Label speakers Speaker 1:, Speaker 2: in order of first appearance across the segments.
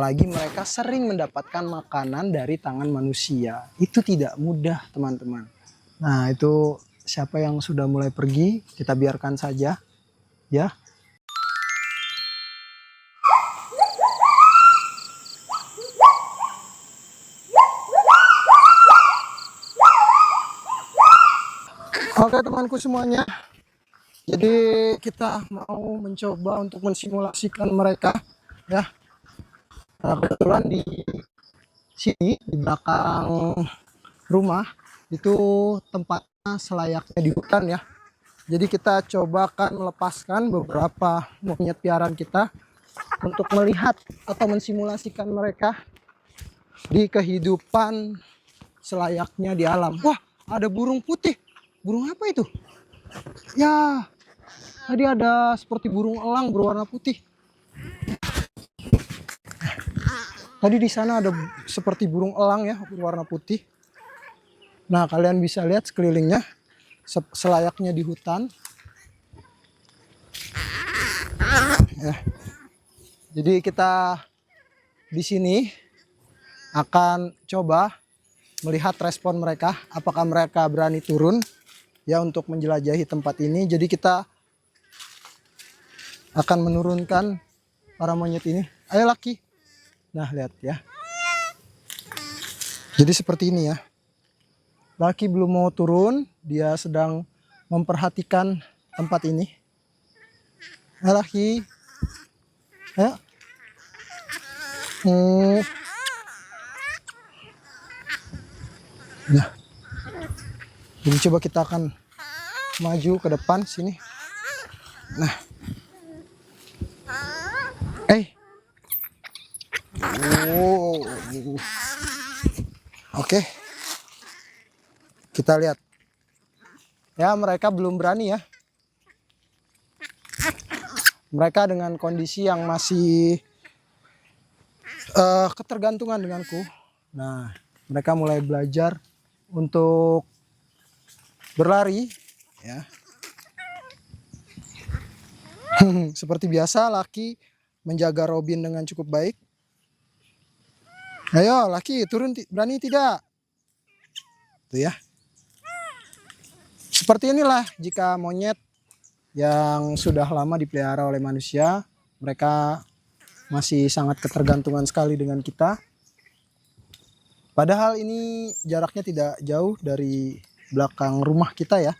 Speaker 1: Apalagi mereka sering mendapatkan makanan dari tangan manusia. Itu tidak mudah, teman-teman. Nah, itu siapa yang sudah mulai pergi, kita biarkan saja, ya. Oke, temanku semuanya. Jadi kita mau mencoba untuk mensimulasikan mereka, ya. Nah, kebetulan di sini di belakang rumah itu tempatnya selayaknya di hutan, ya. Jadi kita coba akan melepaskan beberapa monyet piaraan kita untuk melihat atau mensimulasikan mereka di kehidupan selayaknya di alam. Wah, ada burung putih. Burung apa itu? Ya, tadi ada seperti burung elang berwarna putih. Tadi di sana ada seperti burung elang ya berwarna putih. Nah, kalian bisa lihat sekelilingnya selayaknya di hutan. Ya. Jadi kita di sini akan coba melihat respon mereka, apakah mereka berani turun ya untuk menjelajahi tempat ini. Jadi kita akan menurunkan para monyet ini. Ayo Laki. Nah, lihat ya. Jadi seperti ini ya. Laki belum mau turun, dia sedang memperhatikan tempat ini. Ayo Laki. Ayo. Nah. Jadi coba kita akan maju ke depan sini. Nah. Oh. Oke. Kita lihat. Ya, mereka belum berani ya. Mereka dengan kondisi yang masih ketergantungan denganku. Nah, mereka mulai belajar untuk berlari ya. Seperti biasa Laki menjaga Robin dengan cukup baik. Ayo Laki turun, berani tidak? Tuh ya. Seperti inilah jika monyet yang sudah lama dipelihara oleh manusia, mereka masih sangat ketergantungan sekali dengan kita. Padahal ini jaraknya tidak jauh dari belakang rumah kita ya.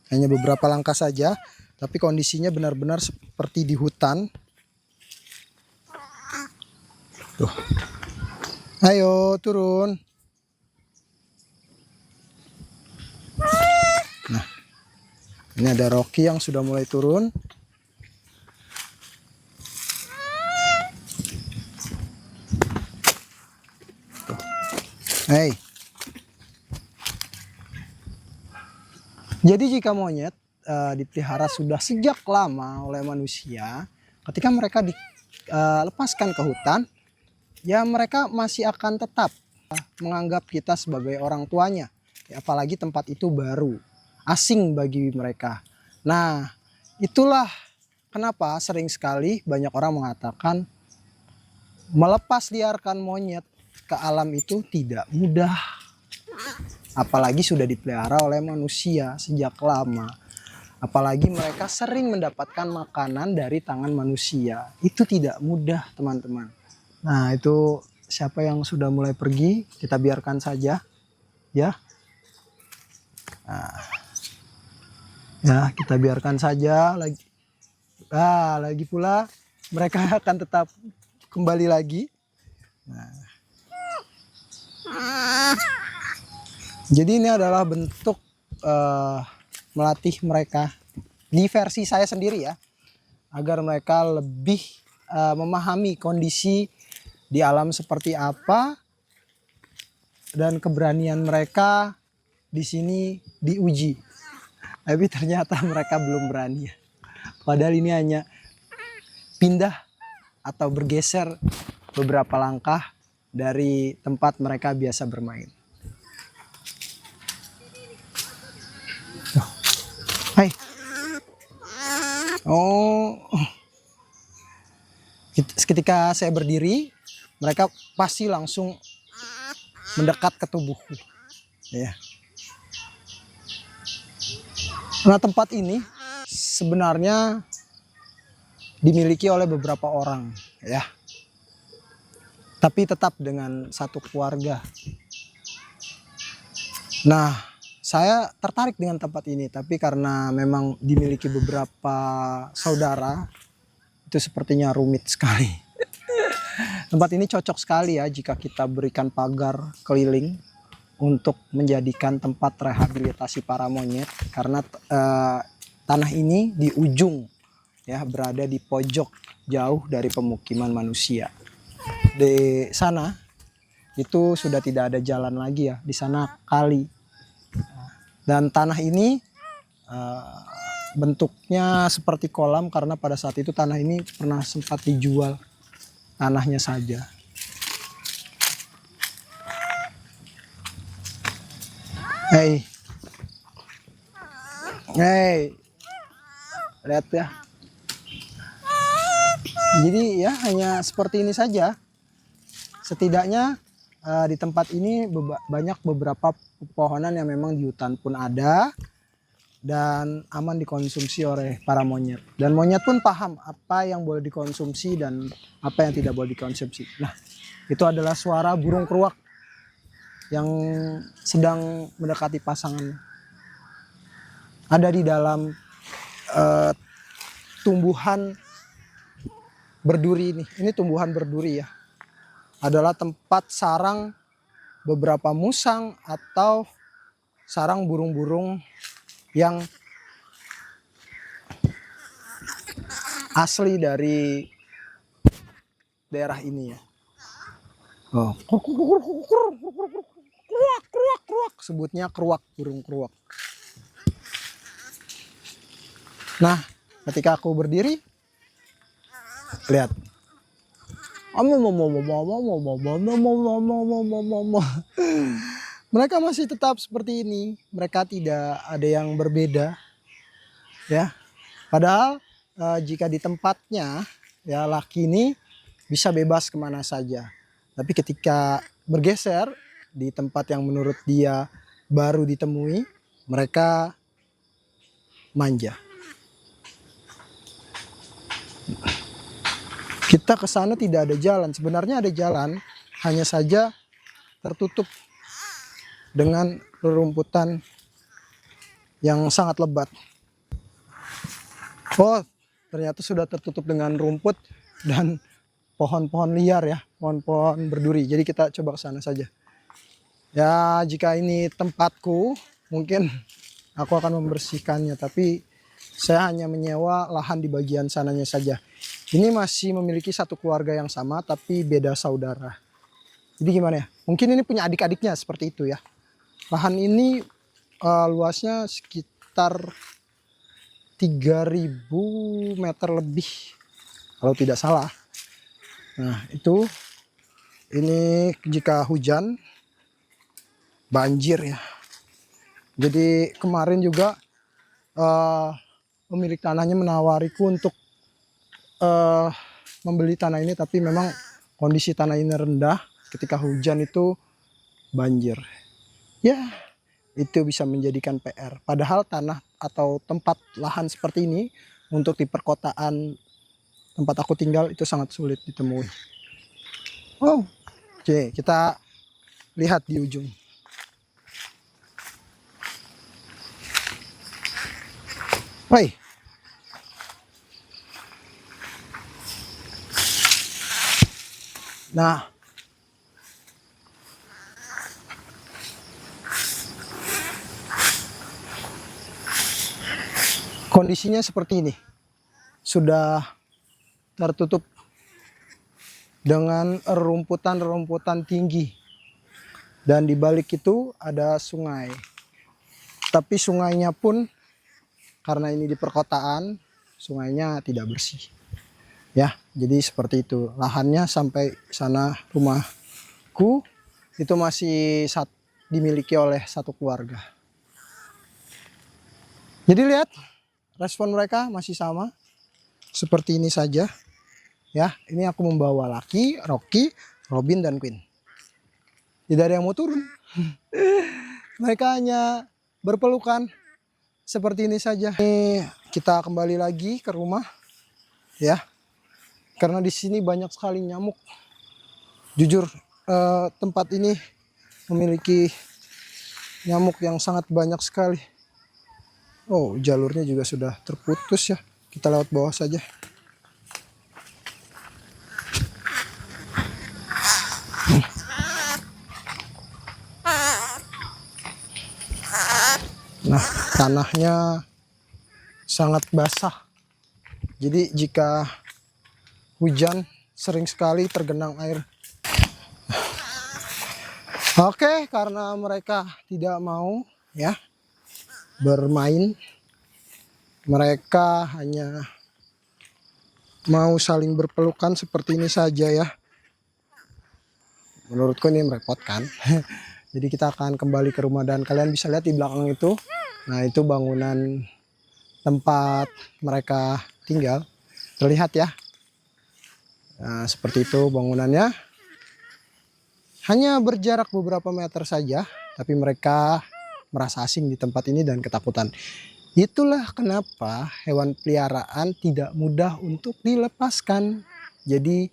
Speaker 1: Hanya beberapa langkah saja, tapi kondisinya benar-benar seperti di hutan. Tuh. Ayo turun. Nah, ini ada Rocky yang sudah mulai turun. Tuh. Hey. Jadi jika monyet dipelihara sudah sejak lama oleh manusia, ketika mereka dilepaskan ke hutan, ya mereka masih akan tetap menganggap kita sebagai orang tuanya. Ya, apalagi tempat itu baru, asing bagi mereka. Nah, itulah kenapa sering sekali banyak orang mengatakan melepas liarkan monyet ke alam itu tidak mudah. Apalagi sudah dipelihara oleh manusia sejak lama. Apalagi mereka sering mendapatkan makanan dari tangan manusia. Itu tidak mudah, teman-teman. Nah, itu siapa yang sudah mulai pergi, kita biarkan saja. Ya. Nah, ya, kita biarkan saja lagi. Nah, lagi pula mereka akan tetap kembali lagi. Nah. Jadi ini adalah bentuk melatih mereka di versi saya sendiri ya, agar mereka lebih memahami kondisi di alam seperti apa, dan keberanian mereka di sini diuji. Tapi ternyata mereka belum berani ya. Padahal ini hanya pindah atau bergeser beberapa langkah dari tempat mereka biasa bermain. Hai. Oh. Ketika saya berdiri, mereka pasti langsung mendekat ke tubuhku. Ya. Nah, tempat ini sebenarnya dimiliki oleh beberapa orang, ya. Tapi tetap dengan satu keluarga. Nah, saya tertarik dengan tempat ini, tapi karena memang dimiliki beberapa saudara, itu sepertinya rumit sekali. Tempat ini cocok sekali ya jika kita berikan pagar keliling untuk menjadikan tempat rehabilitasi para monyet, karena tanah ini di ujung, ya, berada di pojok jauh dari pemukiman manusia. Di sana itu sudah tidak ada jalan lagi ya, di sana kali. Dan tanah ini bentuknya seperti kolam karena pada saat itu tanah ini pernah sempat dijual tanahnya saja. Hey, lihat ya. Jadi ya hanya seperti ini saja. Setidaknya di tempat ini banyak beberapa pepohonan yang memang di hutan pun ada dan aman dikonsumsi oleh para monyet. Dan monyet pun paham apa yang boleh dikonsumsi dan apa yang tidak boleh dikonsumsi. Nah, itu adalah suara burung keruak yang sedang mendekati pasangan. Ada di dalam tumbuhan berduri ini. Ini tumbuhan berduri ya. Adalah tempat sarang beberapa musang atau sarang burung-burung yang asli dari daerah ini ya. Oh, keruak, sebutnya keruak, burung keruak. Nah, ketika aku berdiri, lihat. Mereka masih tetap seperti ini. Mereka tidak ada yang berbeda, ya. Padahal jika di tempatnya, ya, laki ini bisa bebas kemana saja. Tapi ketika bergeser di tempat yang menurut dia baru ditemui, mereka manja. Kita ke sana tidak ada jalan. Sebenarnya ada jalan, hanya saja tertutup dengan rerumputan yang sangat lebat. Oh, ternyata sudah tertutup dengan rumput dan pohon-pohon liar ya, pohon-pohon berduri. Jadi kita coba ke sana saja. Ya, jika ini tempatku, mungkin aku akan membersihkannya, tapi saya hanya menyewa lahan di bagian sananya saja. Ini masih memiliki satu keluarga yang sama, tapi beda saudara. Jadi gimana ya? Mungkin ini punya adik-adiknya seperti itu ya. Lahan ini luasnya sekitar 3000 meter lebih, kalau tidak salah. Nah, itu ini jika hujan banjir ya. Jadi kemarin juga pemilik tanahnya menawariku untuk membeli tanah ini, tapi memang kondisi tanah ini rendah, ketika hujan itu banjir. Ya, itu bisa menjadikan PR. Padahal tanah atau tempat lahan seperti ini untuk di perkotaan tempat aku tinggal itu sangat sulit ditemui. Oh, oke, kita lihat di ujung. Woi. Nah, kondisinya seperti ini. Sudah tertutup dengan rerumputan tinggi. Dan di balik itu ada sungai. Tapi sungainya pun karena ini di perkotaan, sungainya tidak bersih. Ya, jadi seperti itu. Lahannya sampai sana rumahku itu masih dimiliki oleh satu keluarga. Jadi lihat, respon mereka masih sama seperti ini saja. Ya, ini aku membawa Lucky, Rocky, Robin, dan Queen. Tidak ada yang mau turun. Mereka hanya berpelukan seperti ini saja. Ini kita kembali lagi ke rumah, ya. Karena di sini banyak sekali nyamuk. Jujur, tempat ini memiliki nyamuk yang sangat banyak sekali. Oh, jalurnya juga sudah terputus ya. Kita lewat bawah saja. Nah, tanahnya sangat basah. Jadi jika hujan sering sekali tergenang air. Oke, karena mereka tidak mau ya bermain, mereka hanya mau saling berpelukan seperti ini saja ya. Menurutku ini merepotkan. Jadi kita akan kembali ke rumah dan kalian bisa lihat di belakang itu. Nah, itu bangunan tempat mereka tinggal. Terlihat ya. Nah, seperti itu bangunannya. Hanya berjarak beberapa meter saja, tapi mereka merasa asing di tempat ini dan ketakutan. Itulah kenapa hewan peliharaan tidak mudah untuk dilepaskan. Jadi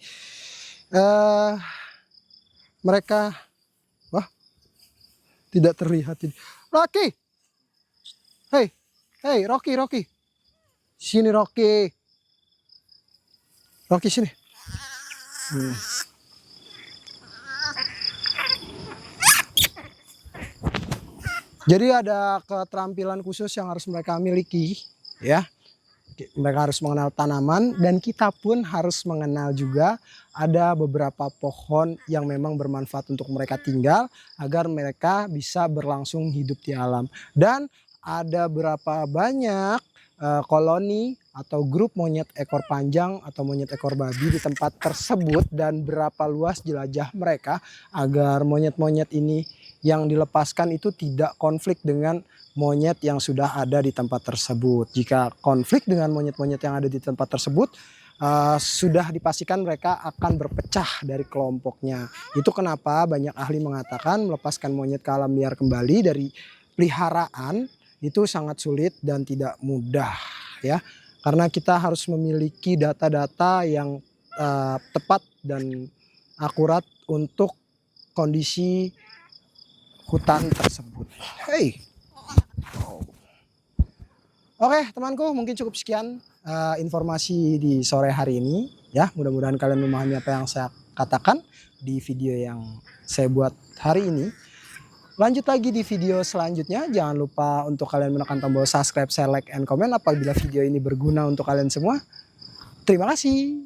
Speaker 1: mereka, wah, tidak terlihat. Rocky, hey, hey, Rocky, sini Rocky, sini. Jadi ada keterampilan khusus yang harus mereka miliki, ya. Mereka harus mengenal tanaman dan kita pun harus mengenal juga ada beberapa pohon yang memang bermanfaat untuk mereka tinggal agar mereka bisa berlangsung hidup di alam. Dan ada berapa banyak koloni atau grup monyet ekor panjang atau monyet ekor babi di tempat tersebut dan berapa luas jelajah mereka agar monyet-monyet ini yang dilepaskan itu tidak konflik dengan monyet yang sudah ada di tempat tersebut. Jika konflik dengan monyet-monyet yang ada di tempat tersebut, sudah dipastikan mereka akan berpecah dari kelompoknya. Itu kenapa banyak ahli mengatakan melepaskan monyet ke alam liar kembali dari peliharaan itu sangat sulit dan tidak mudah ya. Karena kita harus memiliki data-data yang tepat dan akurat untuk kondisi hutan tersebut. Hey. Oke temanku, mungkin cukup sekian informasi di sore hari ini ya. Mudah-mudahan kalian memahami apa yang saya katakan di video yang saya buat hari ini. Lanjut lagi di video selanjutnya. Jangan lupa untuk kalian menekan tombol subscribe, share, like, and comment apabila video ini berguna untuk kalian semua. Terima kasih.